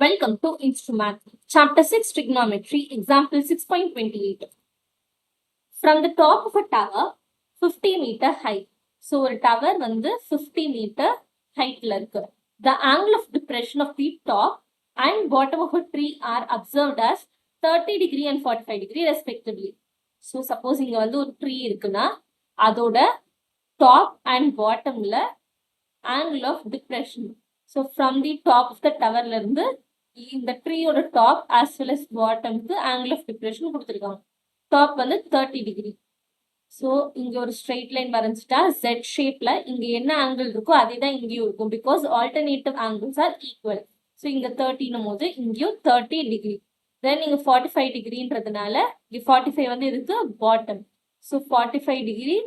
Welcome to Instrument, Chapter 6 Trigonometry, Example 6.28. From the top of a tower, 50 meter height. So, a tower வந்து 50 meter height இருக்கு. The angle of depression of the top and bottom of a tree are observed as 30 degree and 45 degree respectively. So, suppose இங்க வந்து ஒரு tree இருக்குன்னா, அதோட top and bottomல angle of depression. So, from the top of the towerல இருந்து இந்த ட்ரீயோட top as well as பாட்டம்க்கு ஆங்கிள் ஆஃப் டிப்ரெஷன் கொடுத்துருக்காங்க. டாப் வந்து 30 டிகிரி. ஸோ இங்க ஒரு ஸ்ட்ரெயிட் லைன் வரைஞ்சிட்டா Z ஷேப்ல இங்க என்ன ஆங்கிள் இருக்கோ அதே தான் இங்கேயும் இருக்கும். Because alternative angles R equal. So இங்க 30னும் போது இங்கேயும் 30 டிகிரி. தென் இங்க 45 டிகிரின்றதுனால இங்க 45 வந்து இருக்கு பாட்டம். ஸோ 45 டிகிரி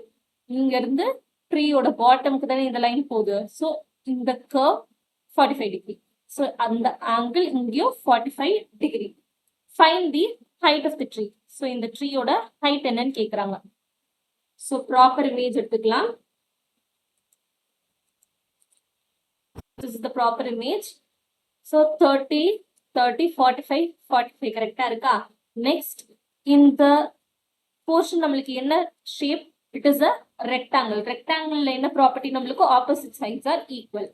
இங்க இருந்து ட்ரீயோட பாட்டம்க்கு தானே இந்த லைன் போகுது. ஸோ இந்த கர்வ் 45 டிகிரி. So, அந்த angle இங்கேயும் 45 degree. Find the height of the tree. So, இந்த ட்ரீயோட height என்னன்னு கேக்குறாங்க. So, proper image எடுத்துக்கலாம். This is the proper image. So, 30, 30, 45, 45 கரெக்டா இருக்கா? Next, இந்த portion நம்மளுக்கு என்ன shape? It is a rectangle. Rectangle என்ன property நம்மளுக்கு opposite sides are equal.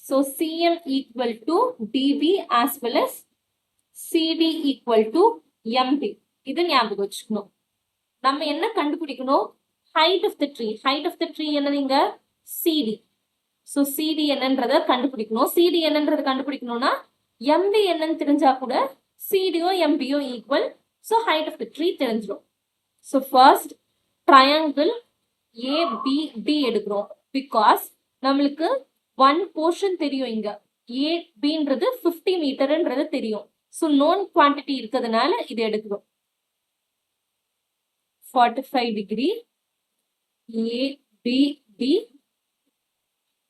So, CM equal to DB as well as CD equal to MB. இது ஞாபகம் வச்சுக்கணும். நம்ம என்ன கண்டுபிடிக்கணும்? Height of the tree. Height of the tree என்னதுங்க? CD. So, CD என்னன்றத கண்டுபிடிக்கணும். CD என்னன்றத கண்டுபிடிக்கணும்னா MB என்னன்னு தெரிஞ்சா கூட CDயோ MBயோ equal. So, height of the tree தெரிஞ்சிடும். So, first triangle ABD எடுக்கிறோம். Because நம்மளுக்கு one portion தெரியும் இங்க. ABன்றது 50 மீட்டர்ன்றது தெரியும். So, known quantity இருக்கிறதுனால இது எடுக்கிறோம். 45 degree ABD.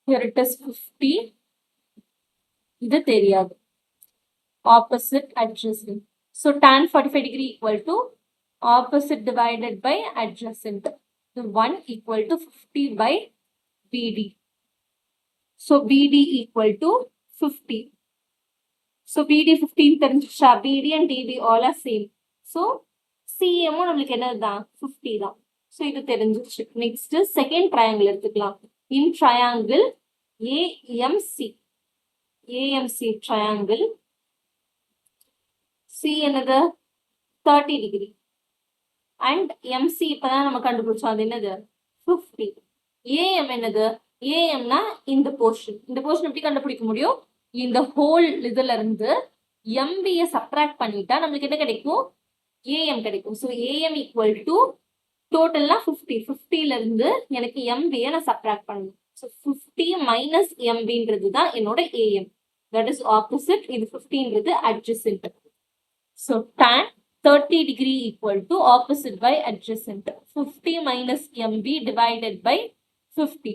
Here it is 50. இது தெரியாது. Opposite adjacent. So, tan 45 degree equal to opposite divided by adjacent. So, 1 equal to 50 by BD. So, BD equal to 50. So, BD 15 தெரிஞ்சிச்சா? BD and DB all are same. So, CM நம்மளுக்கு என்னதுதான்? 50 தான். So, இது தெரிஞ்சிச்சு. Next, second triangle எடுத்துக்கலாம். In triangle AMC. AMC triangle. C என்னது? 30 degree. And MC இப்பதான் நம்ம கண்டுபிடிச்சோம். அது என்னது? 50. AM என்னது? ஏஎம்னா இந்த போர்ஷன். இந்த போர்ஷன் எப்படி கண்டுபிடிக்க முடியும்? இந்த ஹோல் இதுல இருந்து எம்பியை சப்ராக்ட் பண்ணிட்டா நம்மளுக்கு என்ன கிடைக்கும்? ஏஎம் கிடைக்கும். ஸோ ஏஎம் ஈக்குவல் டு டோட்டல்னா 50. 50ல இருந்து எனக்கு எம்பியை நான் சப்ராக்ட் பண்ணணும். ஸோ 50 மைனஸ் எம்பின்றது தான் என்னோட ஏஎம். That is opposite. இது 50ன்றது adjacent. So tan 30 degree equal to opposite by adjacent. 50 minus MB divided by 50.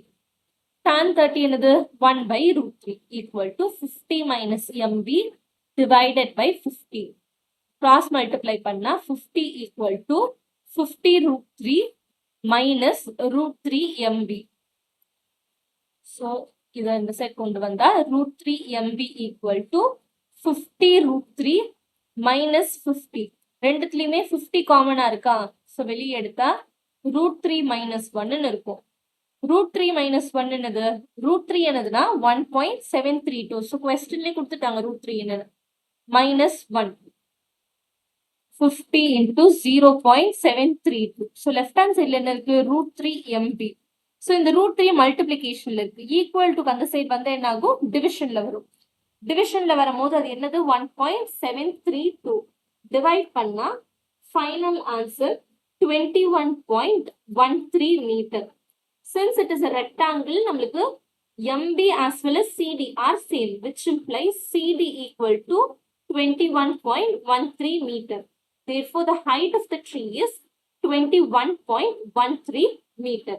Tan 30 என்னது? 1 by root 3 equal to 50 minus MB divided by 50. Cross multiply பண்ணா 50 equal to 50 root 3 minus root 3 MB. So, இதை இந்த set கொண்டு வந்தா root 3 MB equal to 50 root 3 minus 50. ரெண்டுத்துலையுமே 50 காமனா இருக்கா? So வெளியே எடுத்தா root 3 minus 1 இருக்கும். root 3 minus 1 என்னது? root 3 என்னதுன்னா 1.732. ஸோ கொஸ்டின்லேயே கொடுத்துட்டாங்க root 3 என்னது? minus 1. 50 into 0.732. So left hand சைடில் என்ன இருக்கு? root 3 MB. ஸோ இந்த root 3 மல்டிப்ளிகேஷன்ல இருக்கு. ஈக்குவல் டு அந்த சைடு வந்து என்ன ஆகும்? டிவிஷன்ல வரும். டிவிஷன்ல வரும்போது அது என்னது? 1.732. டிவைட் பண்ணா final answer 21.13 metre. Since it is a rectangle, நம்மளுக்கு MB as well as CD are same, which implies CD equal to 21.13 meter. Therefore, the height of the tree is 21.13 meter.